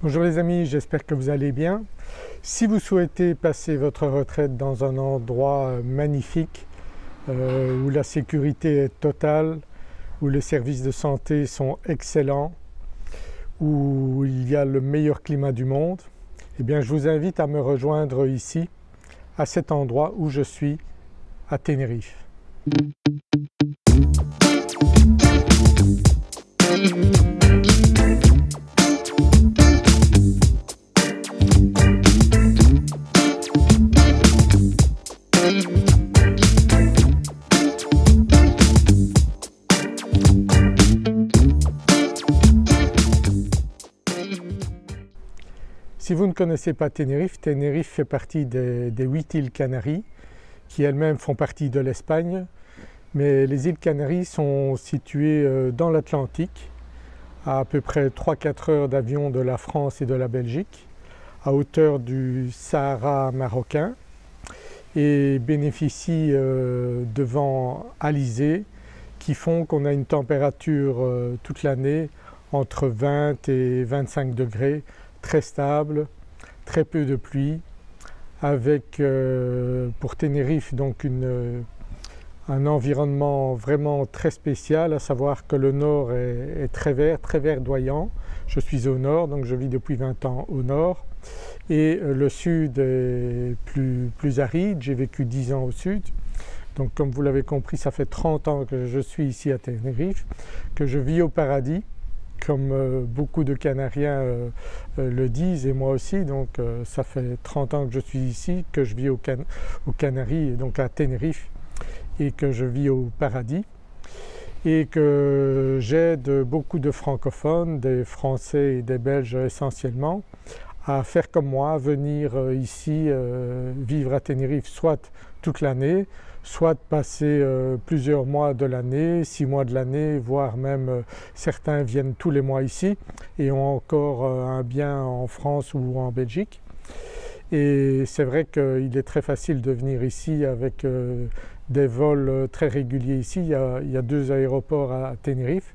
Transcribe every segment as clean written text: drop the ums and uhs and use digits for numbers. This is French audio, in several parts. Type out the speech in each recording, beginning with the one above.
Bonjour les amis, j'espère que vous allez bien. Si vous souhaitez passer votre retraite dans un endroit magnifique, où la sécurité est totale, où les services de santé sont excellents, où il y a le meilleur climat du monde, eh bien je vous invite à me rejoindre ici, à cet endroit où je suis, à Tenerife. Si vous ne connaissez pas Tenerife, Tenerife fait partie des 8 îles Canaries qui elles-mêmes font partie de l'Espagne, mais les îles Canaries sont situées dans l'Atlantique, à peu près 3-4 heures d'avion de la France et de la Belgique, à hauteur du Sahara marocain, et bénéficient de vents alizés qui font qu'on a une température toute l'année entre 20 et 25 degrés, très stable, très peu de pluie, avec pour Tenerife donc un environnement vraiment très spécial, à savoir que le nord est très verdoyant. Je suis au nord, donc je vis depuis 20 ans au nord, et le sud est plus aride. J'ai vécu 10 ans au sud. Donc comme vous l'avez compris, ça fait 30 ans que je suis ici à Tenerife, que je vis au paradis, comme beaucoup de Canariens le disent, et moi aussi. Donc ça fait 30 ans que je suis ici, que je vis aux Canaries, donc à Tenerife, et que je vis au paradis, et que j'aide beaucoup de francophones, des Français et des Belges essentiellement, à faire comme moi, à venir ici vivre à Tenerife, soit toute l'année, soit passer plusieurs mois de l'année, 6 mois de l'année, voire même certains viennent tous les mois ici et ont encore un bien en France ou en Belgique. Et c'est vrai qu'il est très facile de venir ici avec des vols très réguliers ici. Il y a 2 aéroports à Tenerife,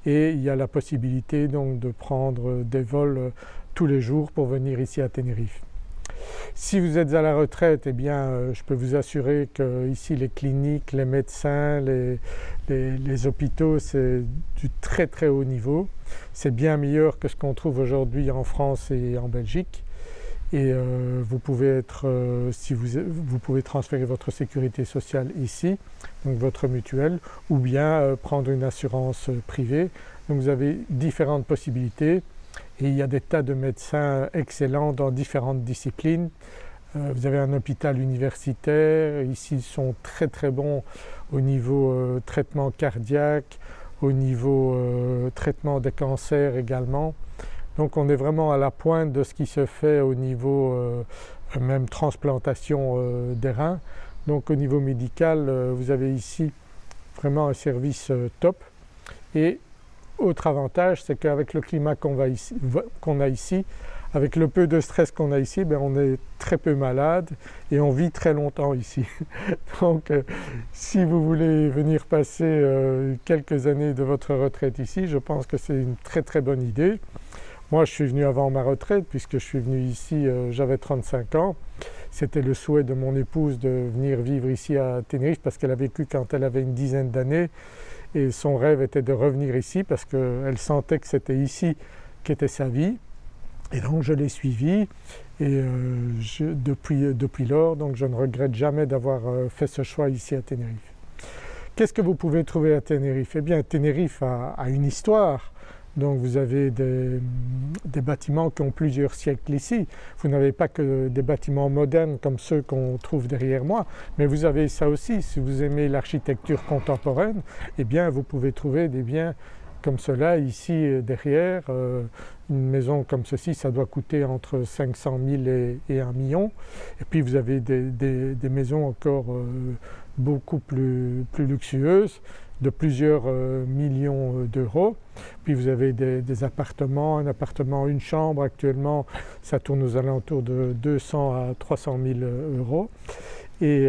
et il y a la possibilité donc de prendre des vols tous les jours pour venir ici à Tenerife. Si vous êtes à la retraite, eh bien je peux vous assurer que ici les cliniques, les médecins, les hôpitaux, c'est du très haut niveau. C'est bien meilleur que ce qu'on trouve aujourd'hui en France et en Belgique. Et vous pouvez vous pouvez transférer votre sécurité sociale ici, donc votre mutuelle, ou bien prendre une assurance privée. Donc vous avez différentes possibilités, et il y a des tas de médecins excellents dans différentes disciplines. Vous avez un hôpital universitaire, ici ils sont très bons au niveau traitement cardiaque, au niveau traitement des cancers également. Donc on est vraiment à la pointe de ce qui se fait au niveau même transplantation des reins. Donc au niveau médical, vous avez ici vraiment un service top. Et autre avantage, c'est qu'avec le climat qu'on a ici, avec le peu de stress qu'on a ici, on est très peu malade et on vit très longtemps ici. Donc si vous voulez venir passer quelques années de votre retraite ici, je pense que c'est une très bonne idée. Moi je suis venu avant ma retraite, puisque je suis venu ici, j'avais 35 ans. C'était le souhait de mon épouse de venir vivre ici à Tenerife, parce qu'elle a vécu quand elle avait une dizaine d'années, et son rêve était de revenir ici parce qu'elle sentait que c'était ici qu'était sa vie. Et donc je l'ai suivie, et depuis lors, donc je ne regrette jamais d'avoir fait ce choix ici à Tenerife. Qu'est-ce que vous pouvez trouver à Tenerife? Eh bien Tenerife a une histoire. Donc vous avez des bâtiments qui ont plusieurs siècles ici. Vous n'avez pas que des bâtiments modernes comme ceux qu'on trouve derrière moi, mais vous avez ça aussi. Si vous aimez l'architecture contemporaine, eh bien vous pouvez trouver des biens comme cela ici derrière. Une maison comme ceci, ça doit coûter entre 500 000 et 1 million. Et puis vous avez des maisons encore beaucoup plus luxueuses, de plusieurs millions d'euros. Puis vous avez des appartements, un appartement, une chambre, actuellement ça tourne aux alentours de 200 à 300 000 euros. Et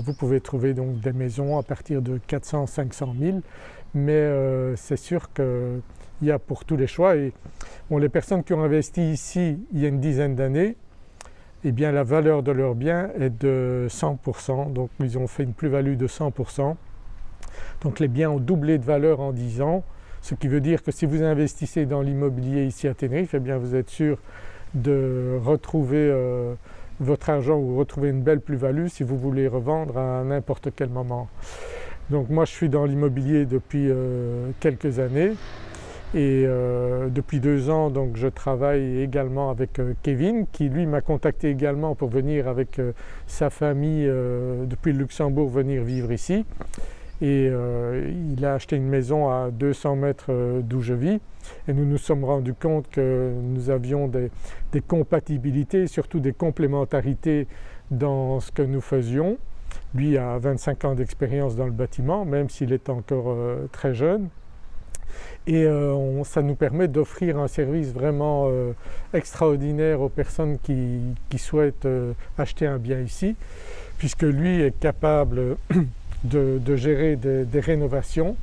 vous pouvez trouver donc des maisons à partir de 400 500 000, mais c'est sûr qu'il il y a pour tous les choix. Et bon, les personnes qui ont investi ici il y a une dizaine d'années, eh bien la valeur de leurs biens est de 100%, donc ils ont fait une plus-value de 100%. Donc les biens ont doublé de valeur en 10 ans, ce qui veut dire que si vous investissez dans l'immobilier ici à Tenerife, eh bien vous êtes sûr de retrouver votre argent ou retrouver une belle plus-value si vous voulez revendre à n'importe quel moment. Donc moi je suis dans l'immobilier depuis quelques années et depuis 2 ans donc je travaille également avec Kevin qui lui m'a contacté également pour venir avec sa famille depuis le Luxembourg venir vivre ici. Et il a acheté une maison à 200 mètres d'où je vis et nous nous sommes rendus compte que nous avions des compatibilités, surtout des complémentarités dans ce que nous faisions. Lui a 25 ans d'expérience dans le bâtiment, même s'il est encore très jeune. Et ça nous permet d'offrir un service vraiment extraordinaire aux personnes qui souhaitent acheter un bien ici, puisque lui est capable de gérer des rénovations,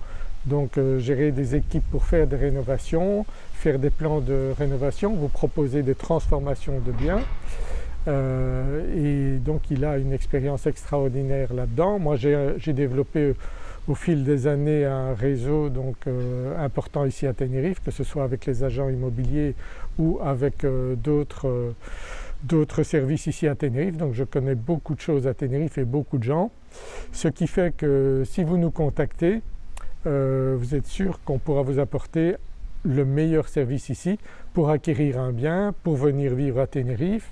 donc gérer des équipes pour faire des rénovations, faire des plans de rénovation, vous proposer des transformations de biens. Et donc il a une expérience extraordinaire là-dedans. Moi j'ai développé au fil des années un réseau donc, important ici à Tenerife, que ce soit avec les agents immobiliers ou avec d'autres services ici à Tenerife. Donc je connais beaucoup de choses à Tenerife et beaucoup de gens, ce qui fait que si vous nous contactez, vous êtes sûr qu'on pourra vous apporter le meilleur service ici pour acquérir un bien, pour venir vivre à Tenerife.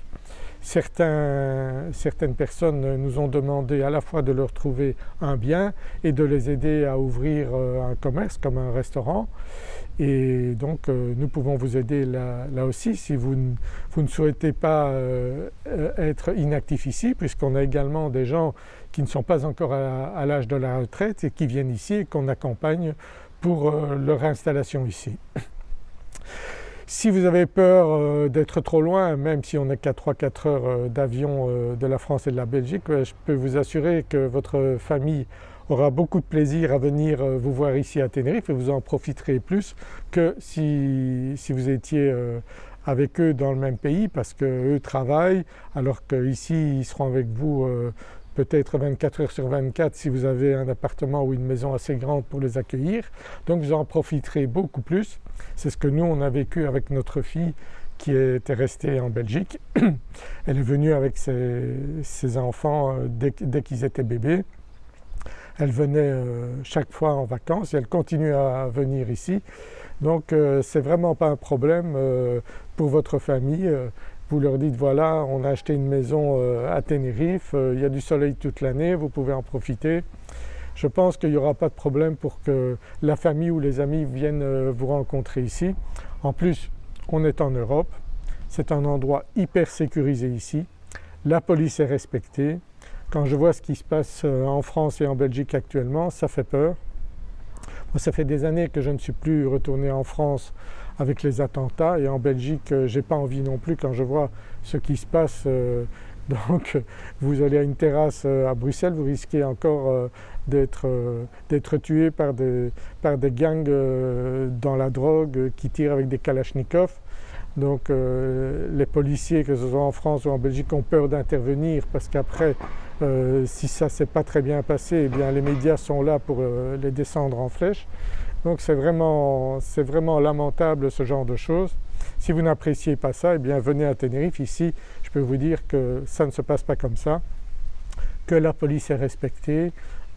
Certaines personnes nous ont demandé à la fois de leur trouver un bien et de les aider à ouvrir un commerce comme un restaurant. Et donc nous pouvons vous aider là aussi si vous ne souhaitez pas être inactif ici, puisqu'on a également des gens qui ne sont pas encore à l'âge de la retraite et qui viennent ici et qu'on accompagne pour leur installation ici. Si vous avez peur d'être trop loin, même si on n'est qu'à 3-4 heures d'avion de la France et de la Belgique, je peux vous assurer que votre famille aura beaucoup de plaisir à venir vous voir ici à Tenerife et vous en profiterez plus que si vous étiez avec eux dans le même pays, parce qu'eux travaillent alors qu'ici ils seront avec vous peut-être 24 heures sur 24 si vous avez un appartement ou une maison assez grande pour les accueillir. Donc vous en profiterez beaucoup plus. C'est ce que nous on a vécu avec notre fille qui était restée en Belgique. Elle est venue avec ses enfants dès qu'ils étaient bébés. Elle venait chaque fois en vacances et elle continue à venir ici. Donc c'est vraiment pas un problème pour votre famille. Vous leur dites voilà, on a acheté une maison à Tenerife, il y a du soleil toute l'année, vous pouvez en profiter. Je pense qu'il n'y aura pas de problème pour que la famille ou les amis viennent vous rencontrer ici. En plus, on est en Europe, c'est un endroit hyper sécurisé ici, la police est respectée. Quand je vois ce qui se passe en France et en Belgique actuellement, ça fait peur. Moi, ça fait des années que je ne suis plus retourné en France avec les attentats et en Belgique, j'ai pas envie non plus quand je vois ce qui se passe. Donc vous allez à une terrasse à Bruxelles, vous risquez encore d'être tué par des gangs dans la drogue qui tirent avec des kalachnikovs. Donc les policiers, que ce soit en France ou en Belgique, ont peur d'intervenir parce qu'après, si ça ne s'est pas très bien passé, eh bien les médias sont là pour les descendre en flèche. Donc c'est vraiment lamentable ce genre de choses. Si vous n'appréciez pas ça, eh bien venez à Tenerife. Ici, je peux vous dire que ça ne se passe pas comme ça, que la police est respectée,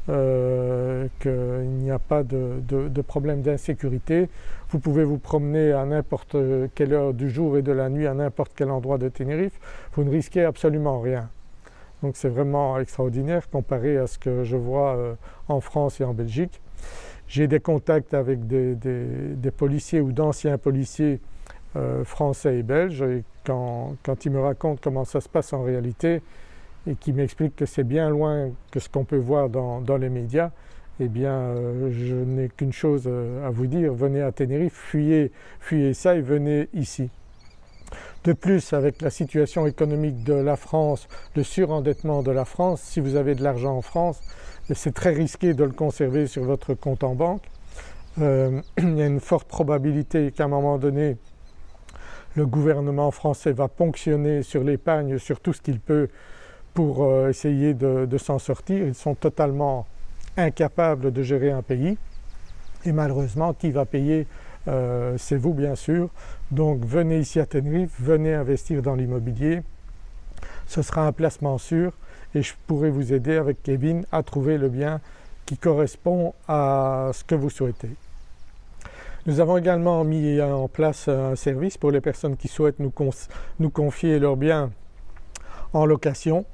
qu'il n'y a pas de problème d'insécurité. Vous pouvez vous promener à n'importe quelle heure du jour et de la nuit, à n'importe quel endroit de Tenerife, vous ne risquez absolument rien. Donc c'est vraiment extraordinaire comparé à ce que je vois en France et en Belgique. J'ai des contacts avec des policiers ou d'anciens policiers français et belges, et quand ils me racontent comment ça se passe en réalité et qu'ils m'expliquent que c'est bien loin que ce qu'on peut voir dans les médias, eh bien je n'ai qu'une chose à vous dire, venez à Tenerife, fuyez ça et venez ici. De plus, avec la situation économique de la France, le surendettement de la France, si vous avez de l'argent en France, c'est très risqué de le conserver sur votre compte en banque. il y a une forte probabilité qu'à un moment donné le gouvernement français va ponctionner sur l'épargne, sur tout ce qu'il peut pour essayer de s'en sortir. Ils sont totalement incapables de gérer un pays et malheureusement qui va payer c'est vous bien sûr. Donc venez ici à Tenerife, venez investir dans l'immobilier, ce sera un placement sûr et je pourrai vous aider avec Kevin à trouver le bien qui correspond à ce que vous souhaitez. Nous avons également mis en place un service pour les personnes qui souhaitent nous confier leurs biens en location.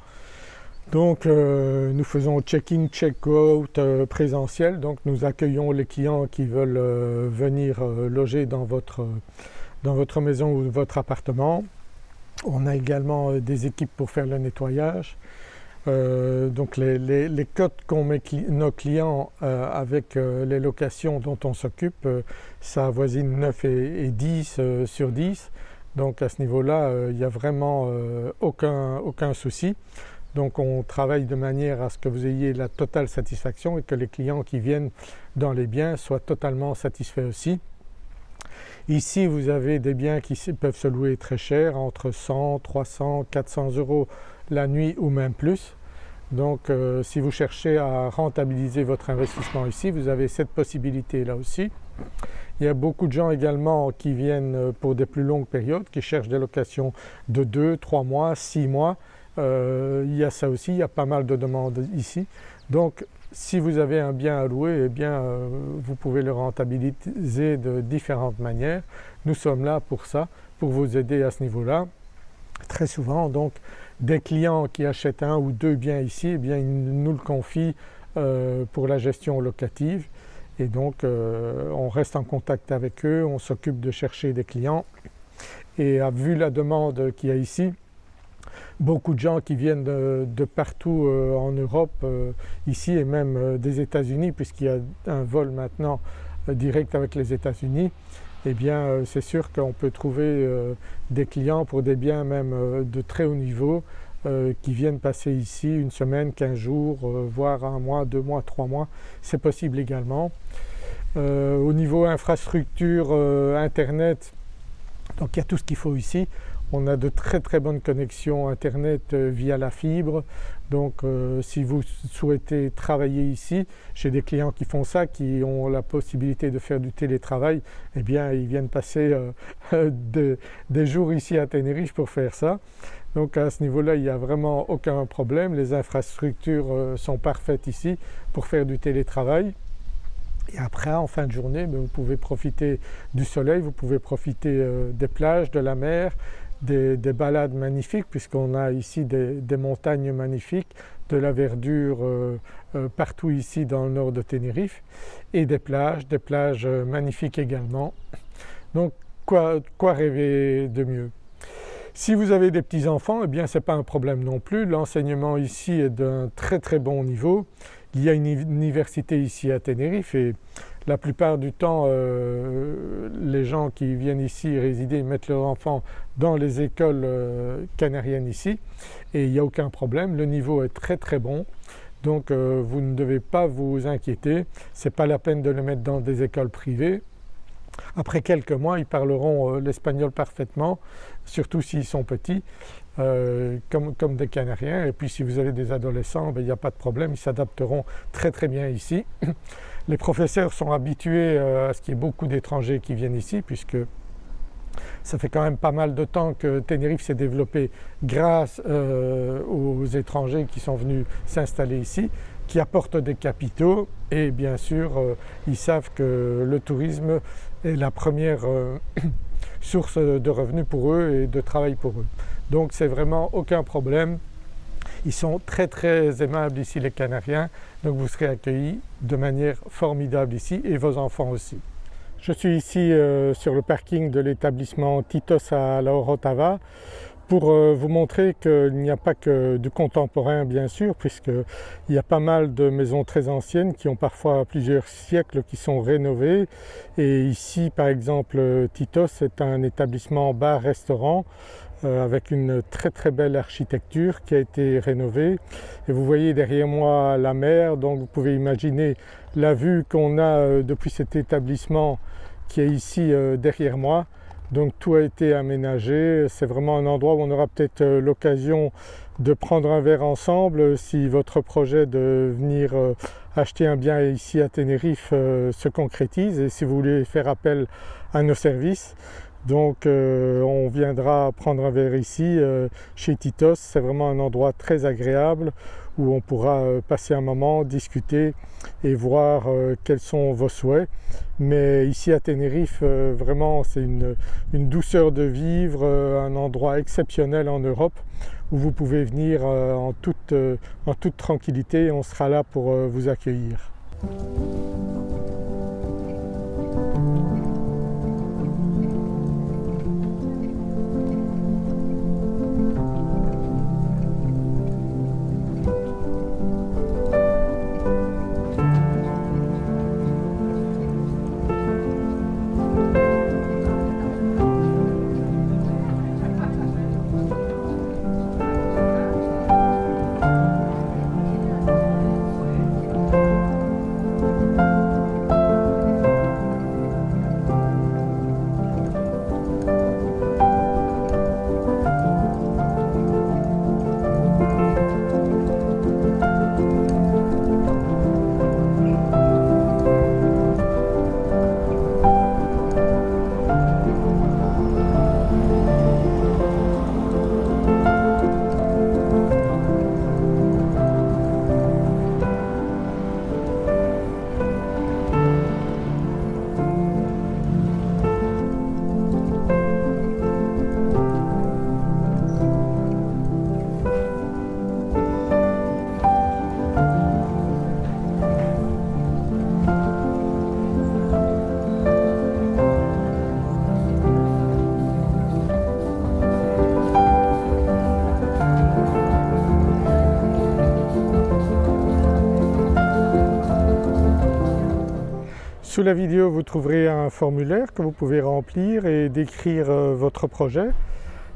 Donc nous faisons check-in, check-out présentiel, donc nous accueillons les clients qui veulent venir loger dans votre maison ou votre appartement. On a également des équipes pour faire le nettoyage. Donc les cotes qu'ont nos clients avec les locations dont on s'occupe, ça avoisine 9 et 10 sur 10. Donc à ce niveau-là, il n'y a vraiment aucun souci. Donc on travaille de manière à ce que vous ayez la totale satisfaction et que les clients qui viennent dans les biens soient totalement satisfaits aussi. Ici vous avez des biens qui peuvent se louer très cher, entre 100, 300, 400 € la nuit ou même plus. Donc si vous cherchez à rentabiliser votre investissement ici, vous avez cette possibilité là aussi. Il y a beaucoup de gens également qui viennent pour des plus longues périodes, qui cherchent des locations de 2, 3 mois, 6 mois. Il y a ça aussi, il y a pas mal de demandes ici. Donc si vous avez un bien à louer, eh bien vous pouvez le rentabiliser de différentes manières. Nous sommes là pour ça, pour vous aider à ce niveau-là. Très souvent donc des clients qui achètent un ou deux biens ici, eh bien ils nous le confient pour la gestion locative et donc on reste en contact avec eux, on s'occupe de chercher des clients et vu la demande qu'il y a ici, beaucoup de gens qui viennent de partout en Europe, ici et même des États-Unis puisqu'il y a un vol maintenant direct avec les États-Unis, eh bien c'est sûr qu'on peut trouver des clients pour des biens même de très haut niveau qui viennent passer ici une semaine, 15 jours, voire 1 mois, 2 mois, 3 mois, c'est possible également. Au niveau infrastructure, internet, donc il y a tout ce qu'il faut ici. On a de très bonnes connexions internet via la fibre, donc si vous souhaitez travailler ici, j'ai des clients qui font ça, qui ont la possibilité de faire du télétravail, eh bien ils viennent passer des jours ici à Tenerife pour faire ça. Donc à ce niveau-là, il n'y a vraiment aucun problème, les infrastructures sont parfaites ici pour faire du télétravail. Et après, en fin de journée, vous pouvez profiter du soleil, vous pouvez profiter des plages, de la mer, des balades magnifiques puisqu'on a ici des montagnes magnifiques, de la verdure partout ici dans le nord de Tenerife et des plages magnifiques également. Donc quoi rêver de mieux? Si vous avez des petits-enfants, eh bien ce n'est pas un problème non plus, l'enseignement ici est d'un très bon niveau. Il y a une université ici à Tenerife et la plupart du temps les gens qui viennent ici résider mettent leurs enfants dans les écoles canariennes ici et il n'y a aucun problème, le niveau est très bon. Donc vous ne devez pas vous inquiéter, ce n'est pas la peine de le mettre dans des écoles privées. Après quelques mois, ils parleront l'espagnol parfaitement, surtout s'ils sont petits, comme des Canariens. Et puis si vous avez des adolescents, il n'y a pas de problème, ils s'adapteront très bien ici. Les professeurs sont habitués à ce qu'il y ait beaucoup d'étrangers qui viennent ici, puisque ça fait quand même pas mal de temps que Tenerife s'est développé grâce aux étrangers qui sont venus s'installer ici, qui apportent des capitaux et bien sûr ils savent que le tourisme est la première source de revenus pour eux et de travail pour eux. Donc c'est vraiment aucun problème. Ils sont très aimables ici les Canariens, donc vous serez accueillis de manière formidable ici et vos enfants aussi. Je suis ici sur le parking de l'établissement Titos à La Orotava pour vous montrer qu'il n'y a pas que du contemporain bien sûr, puisqu'il y a pas mal de maisons très anciennes qui ont parfois plusieurs siècles qui sont rénovées. Et ici par exemple Titos est un établissement bar-restaurant avec une très belle architecture qui a été rénovée. Et vous voyez derrière moi la mer, donc vous pouvez imaginer la vue qu'on a depuis cet établissement qui est ici derrière moi. Donc tout a été aménagé, c'est vraiment un endroit où on aura peut-être l'occasion de prendre un verre ensemble si votre projet de venir acheter un bien ici à Tenerife se concrétise et si vous voulez faire appel à nos services. Donc on viendra prendre un verre ici chez Titos, c'est vraiment un endroit très agréable où on pourra passer un moment, discuter et voir quels sont vos souhaits. Mais ici à Tenerife, vraiment c'est une douceur de vivre, un endroit exceptionnel en Europe où vous pouvez venir en toute tranquillité et on sera là pour vous accueillir. Sous la vidéo, vous trouverez un formulaire que vous pouvez remplir et décrire votre projet.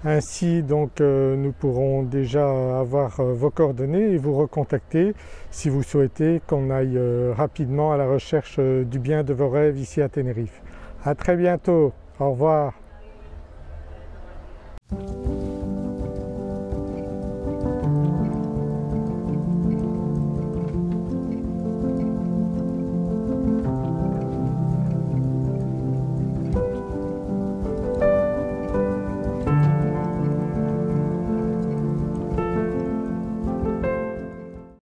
Ainsi donc nous pourrons déjà avoir vos coordonnées et vous recontacter si vous souhaitez qu'on aille rapidement à la recherche du bien de vos rêves ici à Tenerife. À très bientôt, au revoir.